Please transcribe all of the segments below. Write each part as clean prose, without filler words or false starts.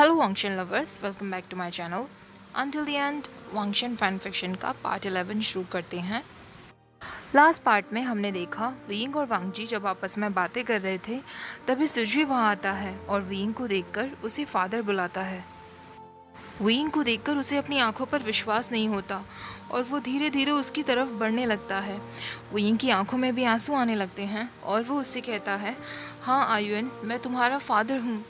Hello Wangxian lovers, welcome back to my channel. Until the end Wangxian fan fiction का part 11 शुरू करते हैं। Last part में हमने देखा वियिंग और वांगजी जब आपस में बातें कर रहे थे तभी सुजुई वहाँ आता है और वियिंग को देखकर उसे फादर बुलाता है। वियिंग को देखकर उसे अपनी आंखों पर विश्वास नहीं होता और वो धीरे धीरे उसकी तरफ बढ़ने लगता है। वियिंग की आंखों में भी आंसू आने लगते हैं और वो उससे कहता है, हाँ आयुन, मैं तुम्हारा फादर हूँ।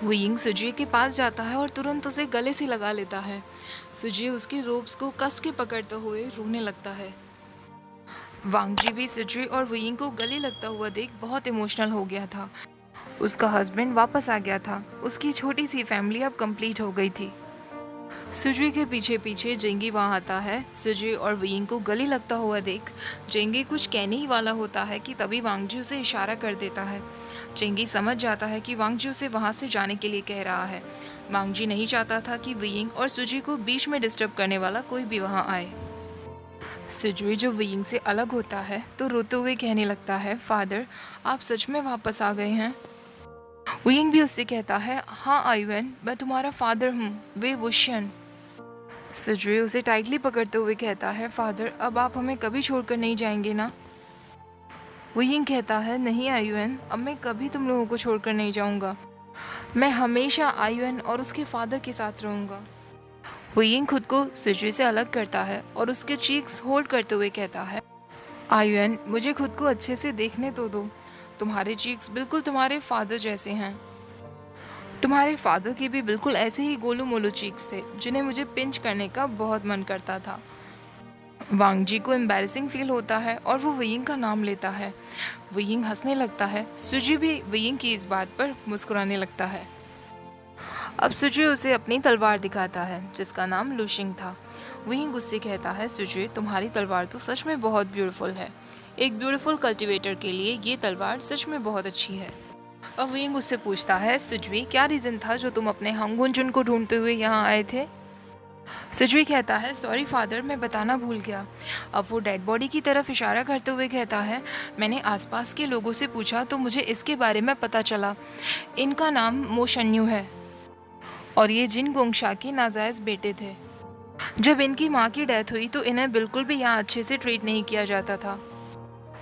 वियिंग सुजी के पास जाता है और तुरंत उसे गले से लगा लेता है। सुजी उसके रोब्स को कस के पकड़ते हुए रोने लगता है। वांगजी भी सुजी और वियिंग को गले लगता हुआ देख बहुत इमोशनल हो गया था। उसका हस्बैंड वापस आ गया था। उसकी छोटी सी फैमिली अब कंप्लीट हो गई थी। सुजी के पीछे पीछे जेंगी वहाँ आता है। सुजी और वियिंग को गले लगता हुआ देख जेंगी कुछ कहने ही वाला होता है कि तभी वांगजी उसे इशारा कर देता है। जेंगी समझ जाता है कि वांगजी उसे वहाँ से जाने के लिए कह रहा है। वांगजी नहीं चाहता था कि वियिंग और सुजी को बीच में डिस्टर्ब करने वाला कोई भी वहाँ आए। सुजी जो वियिंग से अलग होता है तो रोते हुए कहने लगता है, फादर, आप सच में वापस आ गए हैं। वियिंग भी उससे कहता है, हाँ आयुन, मैं तुम्हारा फादर हूँ, वे वुशन। सुजी उसे टाइटली पकड़ते हुए कहता है, फादर, अब आप हमें कभी छोड़कर नहीं जाएंगे ना। वियिंग कहता है, नहीं आयुन, अब मैं कभी तुम लोगों को छोड़कर नहीं जाऊंगा। मैं हमेशा आयुन और उसके फादर के साथ रहूंगा। वियिंग खुद को सुजी से अलग करता है और उसके चीक्स होल्ड करते हुए कहता है, आयुन, मुझे खुद को अच्छे से देखने तो दो। तुम्हारे चीक्स बिल्कुल तुम्हारे फादर जैसे हैं। तुम्हारे फादर के भी बिल्कुल ऐसे ही गोलू मोलू चीक्स थे जिन्हें मुझे पिंच करने का बहुत मन करता था। वांगजी को एम्बैरेसिंग फील होता है और वो वियिंग का नाम लेता है। वियिंग हंसने लगता है। सुजी भी वियिंग की इस बात पर मुस्कुराने लगता है। अब सुजी उसे अपनी तलवार दिखाता है जिसका नाम लुशिंग था। वियिंग उससे कहता है, सुजी, तुम्हारी तलवार तो सच में बहुत ब्यूटीफुल है। एक ब्यूटीफुल कल्टीवेटर के लिए ये तलवार सच में बहुत अच्छी है। अब वियिंग उससे पूछता है, सुजी, क्या रीज़न था जो तुम अपने हंगुंजुन को ढूंढते हुए यहाँ आए थे। सुजी कहता है, सॉरी फादर, मैं बताना भूल गया। अब वो डेड बॉडी की तरफ इशारा करते हुए कहता है, मैंने आसपास के लोगों से पूछा तो मुझे इसके बारे में पता चला। इनका नाम मोशन्यू है और ये जिन गोंगशा के नाजायज़ बेटे थे। जब इनकी माँ की डेथ हुई तो इन्हें बिल्कुल भी यहाँ अच्छे से ट्रीट नहीं किया जाता था।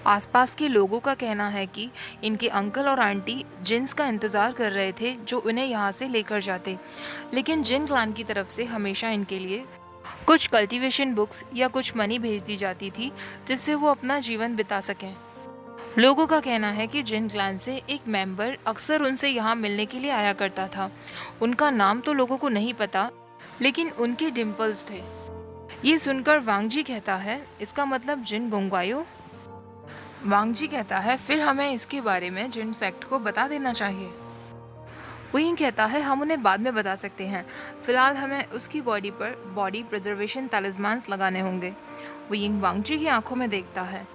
आसपास के लोगों का कहना है कि इनके अंकल और आंटी जिन्स का इंतज़ार कर रहे थे जो इन्हें यहाँ से लेकर जाते, लेकिन जिन क्लान की तरफ से हमेशा इनके लिए कुछ कल्टीवेशन बुक्स या कुछ मनी भेज दी जाती थी जिससे वो अपना जीवन बिता सकें। लोगों का कहना है कि जिन क्लैन से एक मेंबर अक्सर उनसे यहाँ मिलने के लिए आया करता था। उनका नाम तो लोगों को नहीं पता, लेकिन उनके डिम्पल्स थे। ये सुनकर वांगजी कहता है, इसका मतलब जिन गोंगायो। वांगजी कहता है, फिर हमें इसके बारे में जिन सेक्ट को बता देना चाहिए। वियिंग कहता है, हम उन्हें बाद में बता सकते हैं, फिलहाल हमें उसकी बॉडी पर बॉडी प्रिजर्वेशन तलिस्मान्स लगाने होंगे। वियिंग वांगजी की आंखों में देखता है।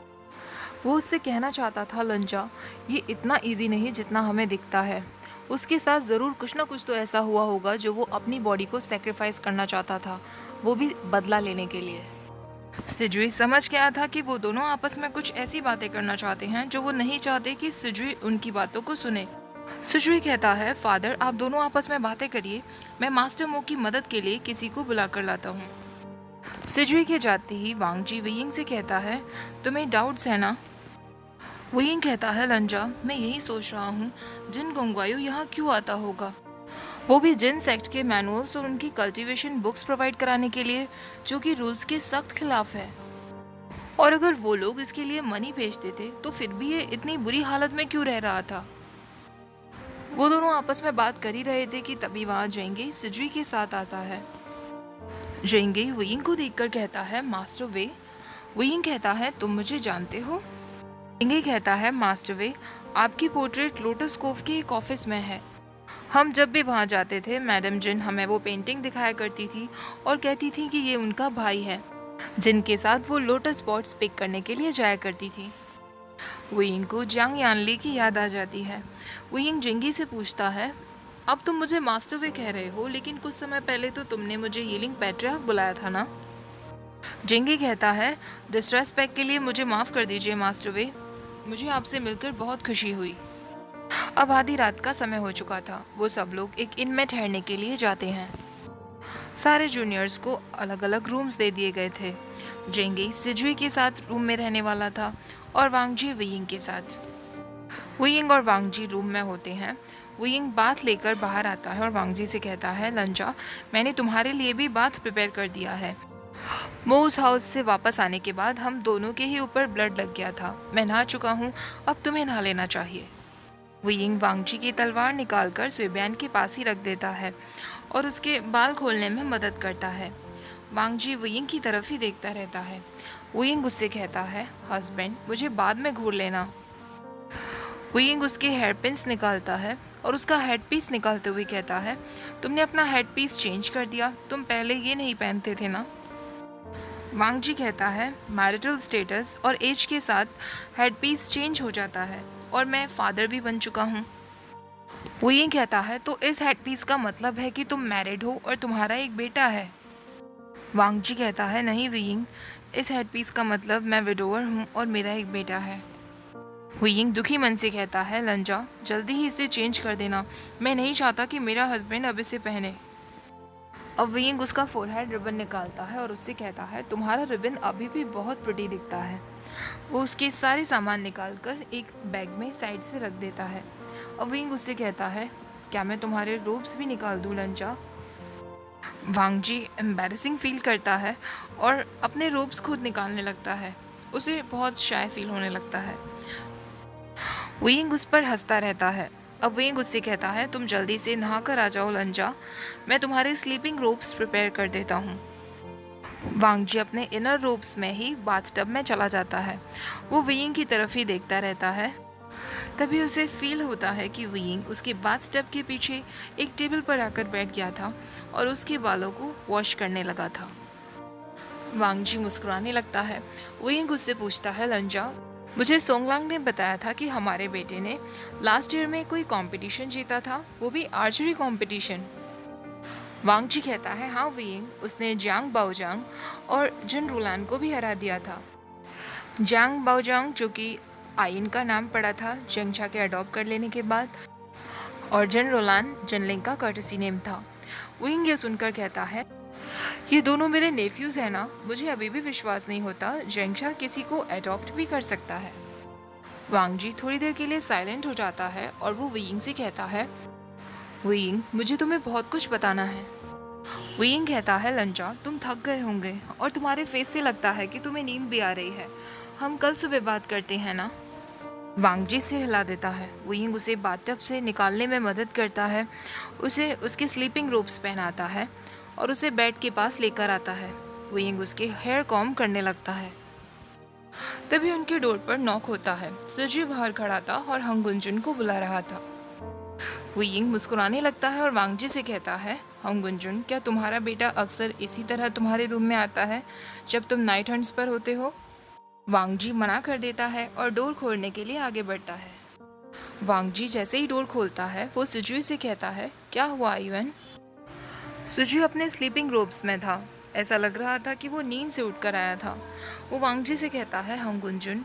वो उससे कहना चाहता था, लंजा, ये इतना इजी नहीं जितना हमें दिखता है। उसके साथ ज़रूर कुछ ना कुछ तो ऐसा हुआ होगा जो वो अपनी बॉडी को सेक्रीफाइस करना चाहता था, वो भी बदला लेने के लिए। सिजुई समझ गया था कि वो दोनों आपस में कुछ ऐसी बातें करना चाहते हैं जो वो नहीं चाहते कि सिजुई उनकी बातों को सुने। सिजुई कहता है, फादर, आप दोनों आपस में बातें करिए, मैं मास्टर मो की मदद के लिए किसी को बुला कर लाता हूँ। सिजुई के जाते ही वांगजी वियिंग से कहता है, तुम्हें डाउट्स है ना। वियिंग कहता है, लंजा, मैं यही सोच रहा हूँ जिन गोंगवायु यहाँ क्यों आता होगा, वो भी जिन सेक्ट के मैनुअल्स और उनकी कल्टीवेशन बुक्स प्रोवाइड कराने के लिए, जो कि रूल्स के सख्त खिलाफ है। और अगर वो लोग इसके लिए मनी भेजते थे तो फिर भी ये इतनी बुरी हालत में क्यों रह रहा था। वो दोनों आपस में बात कर ही रहे थे कि तभी वहाँ जेंगे सिजुई के साथ आता है। जेंगे वियिंग को देखकर कहता है, मास्टर वे। वियिंग कहता है, तुम मुझे जानते हो। जेंगे कहता है, मास्टर वे, आपकी पोर्ट्रेट लोटस कोव के एक ऑफिस में है। हम जब भी वहाँ जाते थे मैडम जिन हमें वो पेंटिंग दिखाया करती थी और कहती थी कि ये उनका भाई है जिनके साथ वो लोटस पॉट्स पिक करने के लिए जाया करती थी। वियिंग को जांग यानली की याद आ जाती है। वियिंग जिंगी से पूछता है, अब तुम मुझे मास्टर वे कह रहे हो, लेकिन कुछ समय पहले तो तुमने मुझे हीलिंग पैट्रियार्क बुलाया था ना। जिंगी कहता है, डिसरेस्पेक्ट के लिए मुझे माफ़ कर दीजिए मास्टर वे, मुझे आपसे मिलकर बहुत खुशी हुई। अब आधी रात का समय हो चुका था। वो सब लोग एक इन में ठहरने के लिए जाते हैं। सारे जूनियर्स को अलग अलग रूम्स दे दिए गए थे। जेंगी सिजुई के साथ रूम में रहने वाला था और वांगजी वेइंग के साथ। वेइंग और वांगजी रूम में होते हैं। वेइंग बात लेकर बाहर आता है और वांगजी से कहता है, लंजा, मैंने तुम्हारे लिए भी बात प्रिपेयर कर दिया है। मोज हाउस से वापस आने के बाद हम दोनों के ही ऊपर ब्लड लग गया था। मैं नहा चुका हूँ, अब तुम्हें नहा लेना चाहिए। वेइंग वांगजी की तलवार निकालकर स्वेबियान के पास ही रख देता है और उसके बाल खोलने में मदद करता है। वांगजी वेइंग की तरफ ही देखता रहता है। वेइंग उससे कहता है, हस्बैंड, मुझे बाद में घूर लेना। वेइंग उसके हेयर पिन्स निकालता है और उसका हेड पीस निकालते हुए कहता है, तुमने अपना हेड पीस चेंज कर दिया, तुम पहले ये नहीं पहनते थे ना। वांगजी कहता है, मैरिटल स्टेटस और एज के साथ हेड पीस चेंज हो जाता है और मैं फादर भी बन चुका हूँ। वो ये कहता है, तो इस हेड पीस का मतलब है कि तुम मैरिड हो और तुम्हारा एक बेटा है। वांगजी कहता है, नहीं वेइंग, इस हेड पीस का मतलब मैं विडोवर हूँ और मेरा एक बेटा है। वेइंग दुखी मन से कहता है, लंजा, जल्दी ही इसे चेंज कर देना, मैं नहीं चाहता कि मेरा हस्बैंड अब इसे पहने। अब वेइंग उसका फोरहेड रिबन निकालता है और उससे कहता है, तुम्हारा रिबन अभी भी बहुत प्रिटी दिखता है। वो उसके सारे सामान निकालकर एक बैग में साइड से रख देता है। अब वेइंग उससे कहता है, क्या मैं तुम्हारे रोब्स भी निकाल दूँ लंजा। वांगजी एम्बैरेसिंग फील करता है और अपने रोब्स खुद निकालने लगता है। उसे बहुत शाय फील होने लगता है। वेइंग उस पर हंसता रहता है। अब वेइंग उससे कहता है, तुम जल्दी से नहा कर आ जाओ लंजा, मैं तुम्हारे स्लीपिंग रोब्स प्रिपेयर कर देता हूँ। वांगजी अपने इनर रोब्स में ही बाथटब में चला जाता है। वो वेइंग की तरफ ही देखता रहता है। तभी उसे फील होता है कि वेइंग उसके बाथटब के पीछे एक टेबल पर आकर बैठ गया था और उसके बालों को वॉश करने लगा था। वांगजी मुस्कुराने लगता है। वेइंग उससे पूछता है, लंजा, मुझे सोंगलांग ने बताया था कि हमारे बेटे ने लास्ट ईयर में कोई कंपटीशन जीता था, वो भी आर्चरी कंपटीशन। वांगजी कहता है, हाँ वेइंग, उसने जियांग बाओजांग और जिन रोलान को भी हरा दिया था। जियांग बाओजांग, जो कि आइन का नाम पड़ा था जेंगछा के अडॉप्ट कर लेने के बाद, और जिन रोलान जिनलिंग का कर्टसी नेम था। वेइंग ये सुनकर कहता है, ये दोनों मेरे नेफ्यूज हैं ना, मुझे अभी भी विश्वास नहीं होता जेंगछा किसी को अडॉप्ट भी कर सकता है। वांगजी थोड़ी देर के लिए साइलेंट हो जाता है और वो वेइंग से कहता है, वेइंग, मुझे तुम्हें बहुत कुछ बताना है। वेइंग कहता है, लंजा, तुम थक गए होंगे और तुम्हारे फेस से लगता है कि तुम्हें नींद भी आ रही है, हम कल सुबह बात करते हैं ना। वांगजी सिर हिला देता है। वेइंग उसे बाथटब से निकालने में मदद करता है, उसे उसके स्लीपिंग रोब्स पहनाता है और उसे बेड के पास लेकर आता है। वेइंग उसके हेयर कॉम करने लगता है। तभी उनके डोर पर नॉक होता है। सुजी बाहर खड़ा था और हंगुंजुन को बुला रहा था। वेइंग मुस्कुराने लगता है और वांगजी से कहता है, हंगुंजुन, क्या तुम्हारा बेटा अक्सर इसी तरह तुम्हारे रूम में आता है जब तुम नाइट हंट्स पर होते हो? वांगजी मना कर देता है और डोर खोलने के लिए आगे बढ़ता है। वांगजी जैसे ही डोर खोलता है वो सुजुई से कहता है, क्या हुआ आयुन? सुजुई अपने स्लीपिंग रोब्स में था। ऐसा लग रहा था कि वो नींद से उठकर आया था। वो वांगजी से कहता है, हंगुंजुन,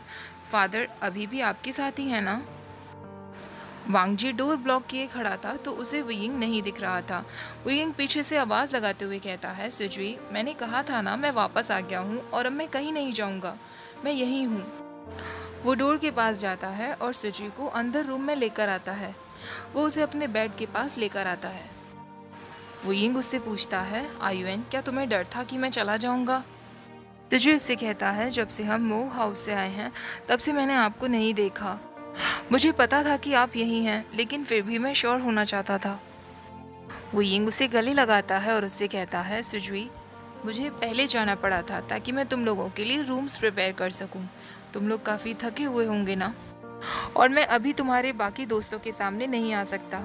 फादर अभी भी आपके साथ ही है ना? वांगजी डोर ब्लॉक किए खड़ा था तो उसे वेइंग नहीं दिख रहा था। वेइंग पीछे से आवाज़ लगाते हुए कहता है, सुजुई, मैंने कहा था ना मैं वापस आ गया हूँ और अब मैं कहीं नहीं जाऊँगा, मैं यहीं हूँ। वो डोर के पास जाता है और सुजुई को अंदर रूम में लेकर आता है। वो उसे अपने बेड के पास लेकर आता है। वेइंग उससे पूछता है, आयुन, क्या तुम्हें डर था कि मैं चला जाऊँगा? सुजुई उससे कहता है, जब से हम मो हाउस से आए हैं तब से मैंने आपको नहीं देखा। मुझे पता था कि आप यहीं हैं, लेकिन फिर भी मैं श्योर होना चाहता था। वेइंग उसे गले लगाता है और उससे कहता है, सुजुई, मुझे पहले जाना पड़ा था ताकि मैं तुम लोगों के लिए रूम्स प्रिपेयर कर सकूं। तुम लोग काफ़ी थके हुए होंगे ना, और मैं अभी तुम्हारे बाकी दोस्तों के सामने नहीं आ सकता।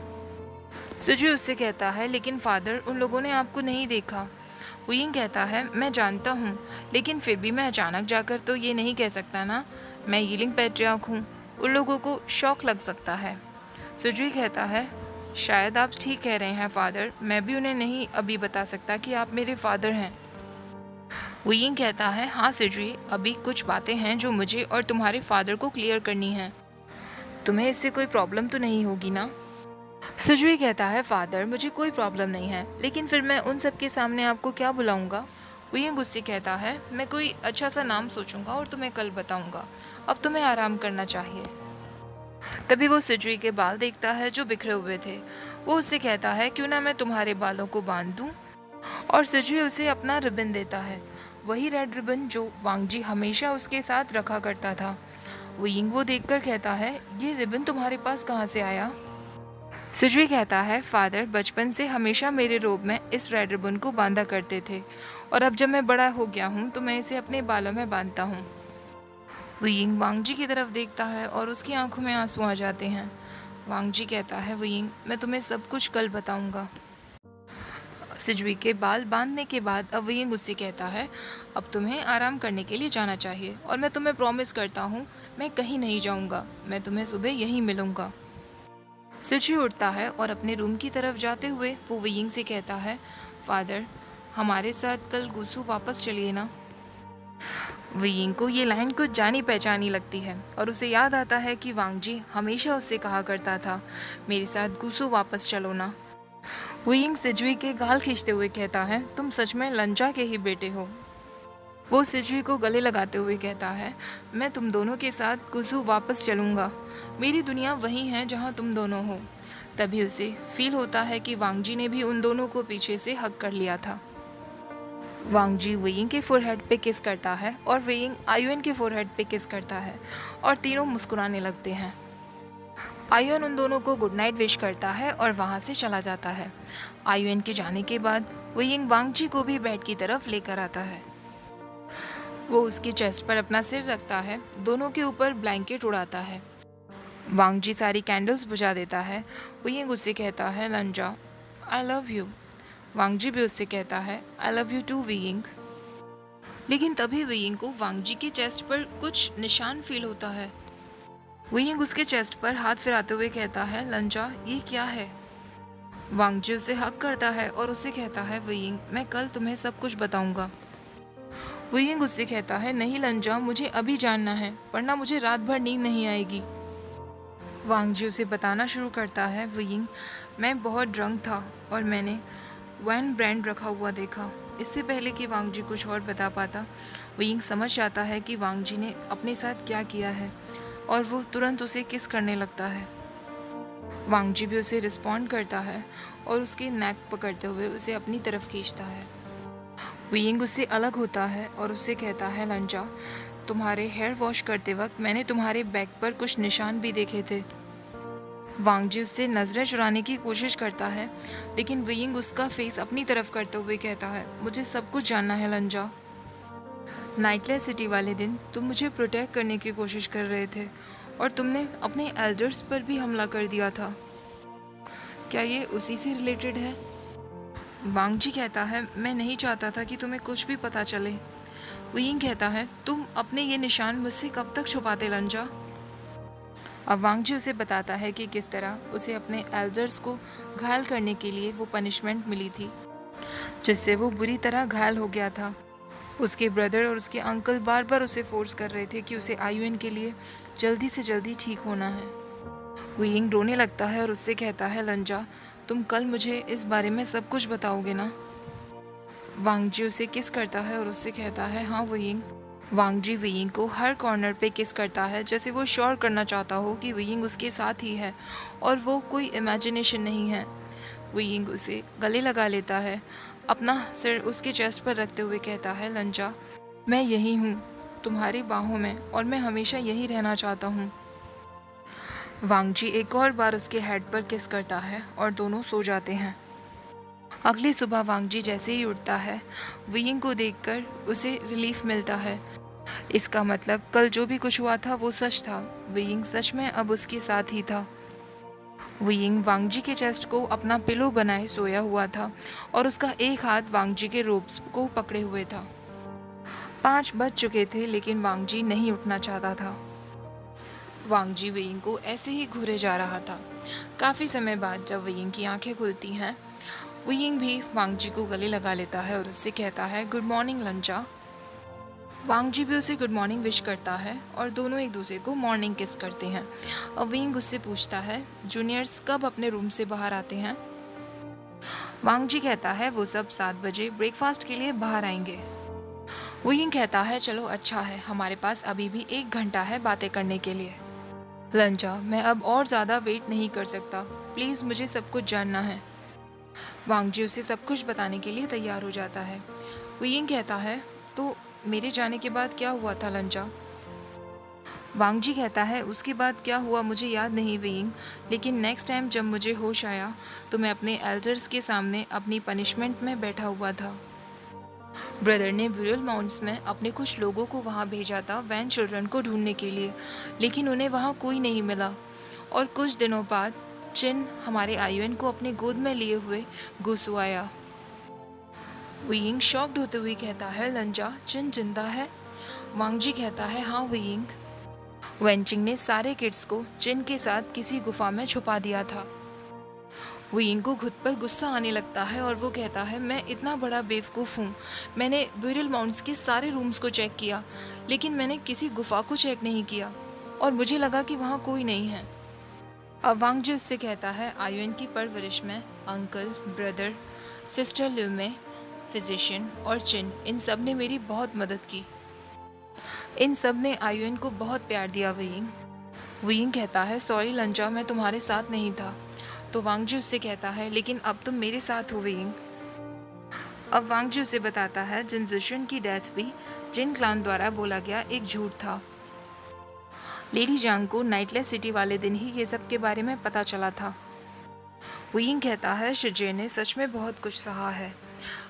सुजुई उससे कहता है, लेकिन फादर, उन लोगों ने आपको नहीं देखा। वेइंग कहता है, मैं जानता हूँ, लेकिन फिर भी मैं अचानक जाकर तो ये नहीं कह सकता ना, मैं यीलिंग पैट्रियार्क हूँ, उन लोगों को शौक लग सकता है। सुजुई कहता है, शायद आप ठीक कह रहे हैं फादर, मैं भी उन्हें नहीं अभी बता सकता कि आप मेरे फादर हैं। वेइंग कहता है, हाँ सुजुई, अभी कुछ बातें हैं जो मुझे और तुम्हारे फादर को क्लियर करनी है। तुम्हें इससे कोई प्रॉब्लम तो नहीं होगी ना? सुजुई कहता है, फादर मुझे कोई प्रॉब्लम नहीं है, लेकिन फिर मैं उन सब के सामने आपको क्या बुलाऊंगा? वही गुस्से कहता है, मैं कोई अच्छा सा नाम सोचूंगा और तुम्हें कल बताऊंगा। अब तुम्हें आराम करना चाहिए। तभी वो सुजुई के बाल देखता है जो बिखरे हुए थे। वो उससे कहता है, क्यों ना मैं तुम्हारे बालों को बांध दूं? और सुजुई उसे अपना रिबन देता है, वही रेड रिबन जो वांगजी हमेशा उसके साथ रखा करता था। विंग वो देखकर कहता है, ये रिबन तुम्हारे पास कहाँ से आया? सुजुई कहता है, फादर बचपन से हमेशा मेरे रोब में इस रेड रिबन को बांधा करते थे, और अब जब मैं बड़ा हो गया हूँ तो मैं इसे अपने बालों में बांधता हूँ। विंग वांगजी की तरफ देखता है और उसकी आंखों में आंसू आ जाते हैं। वांगजी कहता है, विंग मैं तुम्हें सब कुछ कल बताऊंगा। सिजुई के बाल बांधने के बाद अब विंग उससे कहता है, अब तुम्हें आराम करने के लिए जाना चाहिए, और मैं तुम्हें प्रॉमिस करता हूँ मैं कहीं नहीं जाऊँगा, मैं तुम्हें सुबह यहीं मिलूँगा। सिजुई उठता है और अपने रूम की तरफ जाते हुए वो विंग से कहता है, फादर हमारे साथ कल गुसू वापस चलिए ना। विंग को ये लाइन कुछ जानी पहचानी लगती है और उसे याद आता है कि वांगजी हमेशा उससे कहा करता था, मेरे साथ गुसू वापस चलो ना। विंग सिजुई के गाल खींचते हुए कहता है, तुम सच में लंजा के ही बेटे हो। वो सिजुई को गले लगाते हुए कहता है, मैं तुम दोनों के साथ गुसू वापस चलूँगा, मेरी दुनिया वही है जहाँ तुम दोनों हो। तभी उसे फील होता है कि वांगजी ने भी उन दोनों को पीछे से हक कर लिया था। वांगजी विंग के फोरहेड पे किस करता है और विंग आयुन के फोरहेड पे किस करता है, और तीनों मुस्कुराने लगते हैं। आयुन उन दोनों को गुड नाइट विश करता है और वहाँ से चला जाता है। आयुन के जाने के बाद विंग वांगजी को भी बेड की तरफ लेकर आता है। वो उसकी चेस्ट पर अपना सिर रखता है, दोनों के ऊपर ब्लैंकेट उड़ाता है। वांगजी सारी कैंडल्स बुझा देता है। विंग उससे कहता है, लंजा आई लव यू। वांगजी भी उससे कहता है, I love you too Wing. लेकिन तभी विंग को वांगजी की चेस्ट पर कुछ निशान फील होता है। विंग उसके चेस्ट पर हाथ फिराते हुए कहता है, लंजा ये क्या है? वांगजी उसे हक करता है और उससे कहता है, विंग मैं कल तुम्हें सब कुछ बताऊंगा। विंग उससे कहता है, नहीं लंजा मुझे अभी जानना है, वरना मुझे रात भर नींद नहीं आएगी। वांगजी उसे बताना शुरू करता है, विंग मैं बहुत ड्रंक था और मैंने वाइन ब्रांड रखा हुआ देखा। इससे पहले कि वांगजी कुछ और बता पाता, विंग समझ जाता है कि वांगजी ने अपने साथ क्या किया है और वो तुरंत उसे किस करने लगता है। वांगजी भी उसे रिस्पॉन्ड करता है और उसके नेक पकड़ते हुए उसे अपनी तरफ खींचता है। विंग उससे अलग होता है और उससे कहता है, लंजा तुम्हारे हेयर वॉश करते वक्त मैंने तुम्हारे बैक पर कुछ निशान भी देखे थे। वांगजी उससे नजरें चुराने की कोशिश करता है, लेकिन विंग उसका फेस अपनी तरफ करते हुए कहता है, मुझे सब कुछ जानना है लंजा। नाइटलेस सिटी वाले दिन तुम मुझे प्रोटेक्ट करने की कोशिश कर रहे थे और तुमने अपने एल्डर्स पर भी हमला कर दिया था। क्या ये उसी से रिलेटेड है? वांगजी कहता है, मैं नहीं चाहता था कि तुम्हें कुछ भी पता चले। विंग कहता है, तुम अपने ये निशान मुझसे कब तक छुपाते लंजा? अब वांगजी उसे बताता है कि किस तरह उसे अपने एल्डर्स को घायल करने के लिए वो पनिशमेंट मिली थी, जिससे वो बुरी तरह घायल हो गया था। उसके ब्रदर और उसके अंकल बार बार उसे फोर्स कर रहे थे कि उसे आयुन के लिए जल्दी से जल्दी ठीक होना है। विंग रोने लगता है और उससे कहता है, लंजा तुम कल मुझे इस बारे में सब कुछ बताओगे ना? वांगजी उसे किस करता है और उससे कहता है, हाँ विंग। वांगजी विंग को हर कॉर्नर पे किस करता है, जैसे वो श्योर करना चाहता हो कि विंग उसके साथ ही है और वो कोई इमेजिनेशन नहीं है। विंग उसे गले लगा लेता है, अपना सिर उसके चेस्ट पर रखते हुए कहता है, लंजा मैं यही हूँ तुम्हारी बाहों में और मैं हमेशा यही रहना चाहता हूँ। वांगजी एक और बार उसके हेड पर किस करता है और दोनों सो जाते हैं। अगली सुबह वांगजी जैसे ही उठता है, विंग को देखकर उसे रिलीफ मिलता है। इसका मतलब कल जो भी कुछ हुआ था वो सच था। विंग सच में अब उसके साथ ही था। विंग वांगजी के चेस्ट को अपना पिलो बनाए सोया हुआ था और उसका एक हाथ वांगजी के रोब्स को पकड़े हुए था। 5 बज चुके थे लेकिन वांगजी नहीं उठना चाहता था। वांगजी विंग को ऐसे ही घूरे जा रहा था। काफ़ी समय बाद जब विंग की आंखें खुलती हैं, विंग भी वांगजी को गले लगा लेता है और उससे कहता है, गुड मॉर्निंग लंजा। वांग जी भी उसे गुड मॉर्निंग विश करता है और दोनों एक दूसरे को मॉर्निंग किस करते हैं। और विंग उससे पूछता है जूनियर्स कब अपने रूम से बाहर आते हैं। वांग जी कहता है वो सब 7 बजे ब्रेकफास्ट के लिए बाहर आएंगे। विंग कहता है चलो अच्छा है, हमारे पास अभी भी 1 घंटा है बातें करने के लिए। लंचा, मैं अब और ज़्यादा वेट नहीं कर सकता, प्लीज़ मुझे सब कुछ जानना है। वांग जी उसे सब कुछ बताने के लिए तैयार हो जाता है। विंग कहता है तो मेरे जाने के बाद क्या हुआ था लंचा। वांग जी कहता है उसके बाद क्या हुआ मुझे याद नहीं विंग, लेकिन नेक्स्ट टाइम जब मुझे होश आया तो मैं अपने एल्डर्स के सामने अपनी पनिशमेंट में बैठा हुआ था। ब्रदर ने ब्यूरल माउंट्स में अपने कुछ लोगों को वहाँ भेजा था वैन चिल्ड्रन को ढूंढने के लिए, लेकिन उन्हें वहाँ कोई नहीं मिला। और कुछ दिनों बाद चिन हमारे आयुन को अपने गोद में लिए हुए गुसु आया। विंग शॉक्ड होते हुए कहता है लंजा, चिन जिंदा है। वांग जी कहता है हाँ विंग, वेंचिंग ने सारे किड्स को चिन के साथ किसी गुफा में छुपा दिया था। विंग को खुद पर गुस्सा आने लगता है और वो कहता है मैं इतना बड़ा बेवकूफ़ हूँ, मैंने ब्यूरल माउंट्स के सारे रूम्स को चेक किया लेकिन मैंने किसी गुफा को चेक नहीं किया और मुझे लगा कि वहाँ कोई नहीं है। अब वांग जी उससे कहता है आयुन की परवरिश में अंकल, ब्रदर, सिस्टर ल्यूमे, फिजिशियन और चिन, इन सब ने मेरी बहुत मदद की। इन सब ने आयुन को बहुत प्यार दिया। विंग कहता है सॉरी लंजा, मैं तुम्हारे साथ नहीं था। तो वांग जी उससे कहता है लेकिन अब तुम मेरे साथ हो विंग। अब वांग जी उसे बताता है जिन जिशन की डेथ भी जिन क्लान द्वारा बोला गया एक झूठ था। लेडी जांग को नाइटलेस सिटी वाले दिन ही ये सब के बारे में पता चला था। विंग कहता है शिजे ने सच में बहुत कुछ सहा है।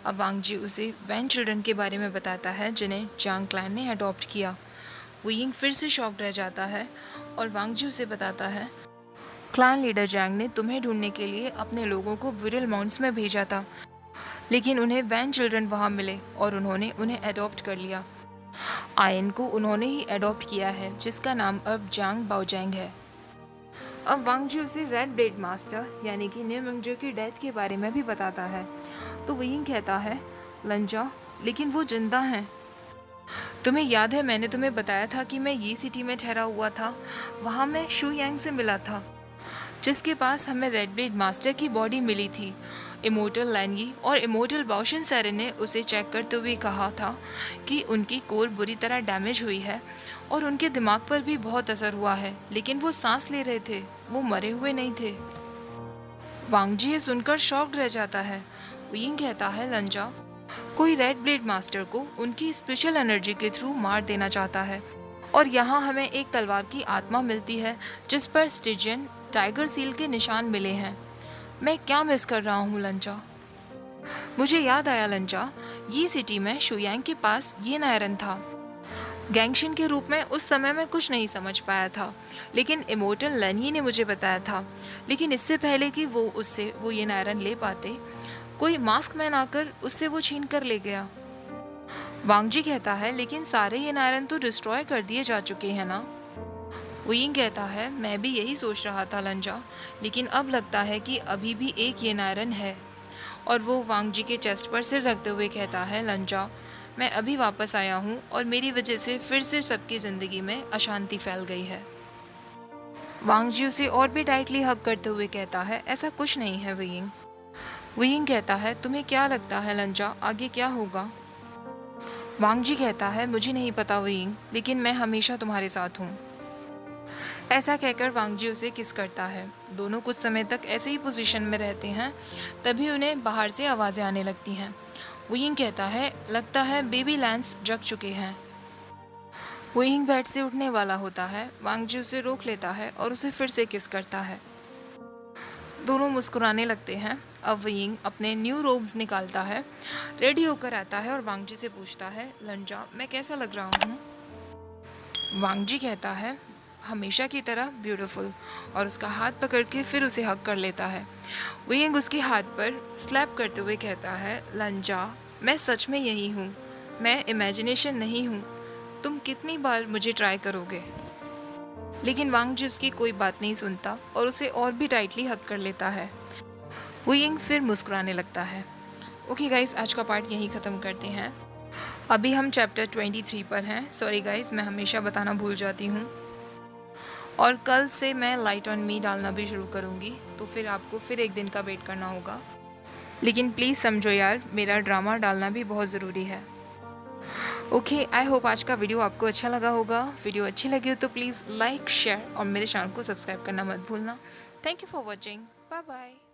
अब वांग जी उसे वैन चिल्ड्रन के बारे में बताता है जिन्हें जांग क्लैन ने अडॉप्ट किया। विंग फिर से शॉक्ड रह जाता है और वांग जी उसे बताता है क्लैन लीडर जांग ने तुम्हें ढूंढने के लिए अपने लोगों को ब्यूरल माउंट्स में भेजा था, लेकिन उन्हें वैन चिल्ड्रन वहाँ मिले और उन्होंने उन्हें अडॉप्ट कर लिया। आयन को उन्होंने ही अडॉप्ट किया है जिसका नाम अब जांग बाओजैंग है। अब वांग जी उसे रेड ब्लेड मास्टर यानी कि निमिंगजो की डेथ के बारे में भी बताता है। तो विंग कहता है लंजा, लेकिन वो जिंदा हैं। तुम्हें याद है मैंने तुम्हें बताया था कि मैं ये सिटी में ठहरा हुआ था, वहाँ मैं शू यांग से मिला था जिसके पास हमें रेड ब्लेड मास्टर की बॉडी मिली थी। इमोर्टल लैनगी और इमोर्टल बाओशन सैरे ने उसे चेक करते हुए कहा था कि उनकी कोर बुरी तरह डैमेज हुई है और उनके दिमाग पर भी बहुत असर हुआ है, लेकिन वो सांस ले रहे थे, वो मरे हुए नहीं थे। वांग जी ये सुनकर शॉक्ड रह जाता है। विंग कहता है लंजा, कोई रेड ब्लेड मास्टर को उनकी स्पेशल एनर्जी के थ्रू मार देना चाहता है और यहाँ हमें एक तलवार की आत्मा मिलती है जिस पर स्टिजियन टाइगर सील के निशान मिले हैं। मैं क्या मिस कर रहा हूँ लंचा। मुझे याद आया लंचा, ये सिटी में शुयांग के पास ये नायरन था। गैंगशिन के रूप में उस समय मैं कुछ नहीं समझ पाया था, लेकिन इमोर्टल लैनही ने मुझे बताया था। लेकिन इससे पहले कि वो उससे वो ये नायरन ले पाते, कोई मास्क मैन आकर उससे वो छीन कर ले गया। वांग जी कहता है लेकिन सारे ये नायरन तो डिस्ट्रॉय कर दिए जा चुके हैं ना। विंग कहता है मैं भी यही सोच रहा था लंजा, लेकिन अब लगता है कि अभी भी एक ये नायरन है। और वो वांग जी के चेस्ट पर सिर रखते हुए कहता है लंजा, मैं अभी वापस आया हूँ और मेरी वजह से फिर से सबकी ज़िंदगी में अशांति फैल गई है। वांग जी उसे और भी टाइटली हग करते हुए कहता है ऐसा कुछ नहीं है विंग। विंग कहता है तुम्हें क्या लगता है लंजा, आगे क्या होगा। वांग जी कहता है मुझे नहीं पता विंग, लेकिन मैं हमेशा तुम्हारे साथ हूँ। ऐसा कहकर वांग जी उसे किस करता है। दोनों कुछ समय तक ऐसे ही पोजीशन में रहते हैं, तभी उन्हें बाहर से आवाज़ें आने लगती हैं। विंग कहता है लगता है बेबी लैंस जग चुके हैं। विंग बेड से उठने वाला होता है, वांग जी उसे रोक लेता है और उसे फिर से किस करता है। दोनों मुस्कुराने लगते हैं। अब विंग अपने न्यू रोब्स निकालता है, रेडी होकर आता है और वांग जी से पूछता है लंजा, मैं कैसा लग रहा हूँ। वांग जी कहता है हमेशा की तरह ब्यूटीफुल, और उसका हाथ पकड़ के फिर उसे हक कर लेता है। विंग उसके हाथ पर स्लैप करते हुए कहता है लंजा, मैं सच में यही हूँ, मैं इमेजिनेशन नहीं हूँ, तुम कितनी बार मुझे ट्राई करोगे। लेकिन वांग जी उसकी कोई बात नहीं सुनता और उसे और भी टाइटली हक कर लेता है। विंग फिर मुस्कुराने लगता है। ओके गाइस, आज का पार्ट यहीं ख़त्म करते हैं। अभी हम चैप्टर 23 पर हैं। सॉरी गाइस, मैं हमेशा बताना भूल जाती हूँ। और कल से मैं लाइट ऑन मी डालना भी शुरू करूँगी, तो फिर आपको फिर एक दिन का वेट करना होगा। लेकिन प्लीज़ समझो यार, मेरा ड्रामा डालना भी बहुत ज़रूरी है। ओके, आई होप आज का वीडियो आपको अच्छा लगा होगा। वीडियो अच्छी लगी हो तो प्लीज़ लाइक, शेयर और मेरे चैनल को सब्सक्राइब करना मत भूलना। Thank you for watching. Bye bye.